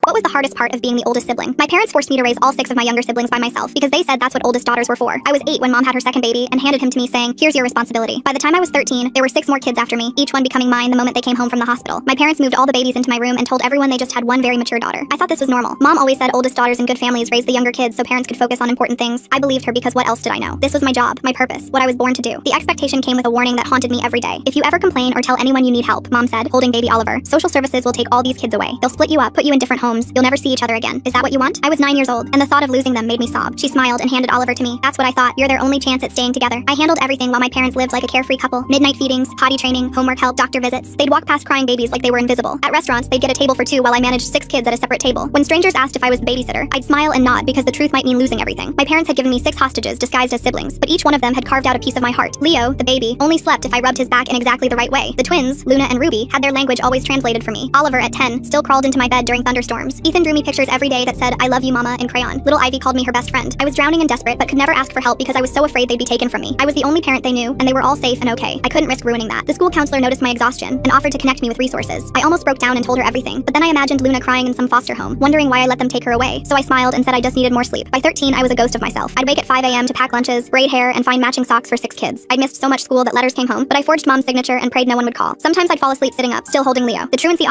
What was the hardest part of being the oldest sibling? My parents forced me to raise all 6 of my younger siblings by myself because they said that's what oldest daughters were for. I was 8 when mom had her second baby and handed him to me saying, here's your responsibility. By the time I was 13, there were 6 more kids after me, each one becoming mine the moment they came home from the hospital. My parents moved all the babies into my room and told everyone they just had one very mature daughter. I thought this was normal. Mom always said oldest daughters in good families raised the younger kids so parents could focus on important things. I believed her because what else did I know? This was my job, my purpose, what I was born to do. The expectation came with a warning that haunted me every day. If you ever complain or tell anyone you need help, mom said, holding baby Oliver, social services will take all these kids away. They'll split you up, put you in different homes. You'll never see each other again. Is that what you want? I was 9 years old, and the thought of losing them made me sob. She smiled and handed Oliver to me. That's what I thought. You're their only chance at staying together. I handled everything while my parents lived like a carefree couple. Midnight feedings, potty training, homework help, doctor visits. They'd walk past crying babies like they were invisible. At restaurants, they'd get a table for 2 while I managed 6 kids at a separate table. When strangers asked if I was the babysitter, I'd smile and nod because the truth might mean losing everything. My parents had given me 6 hostages disguised as siblings, but each one of them had carved out a piece of my heart. Leo, the baby, only slept if I rubbed his back in exactly the right way. The twins, Luna and Ruby, had their language always translated for me. Oliver, at 10, still crawled into my bed during thunderstorms. Ethan drew me pictures every day that said, I love you, mama, in crayon. Little Ivy called me her best friend. I was drowning and desperate, but could never ask for help because I was so afraid they'd be taken from me. I was the only parent they knew, and they were all safe and okay. I couldn't risk ruining that. The school counselor noticed my exhaustion and offered to connect me with resources. I almost broke down and told her everything, but then I imagined Luna crying in some foster home, wondering why I let them take her away. So I smiled and said I just needed more sleep. By 13, I was a ghost of myself. I'd wake at 5 a.m. to pack lunches, braid hair, and find matching socks for 6 kids. I'd missed so much school that letters came home, but I forged mom's signature and prayed no one would call. Sometimes I'd fall asleep sitting up, still holding Leo. The truancy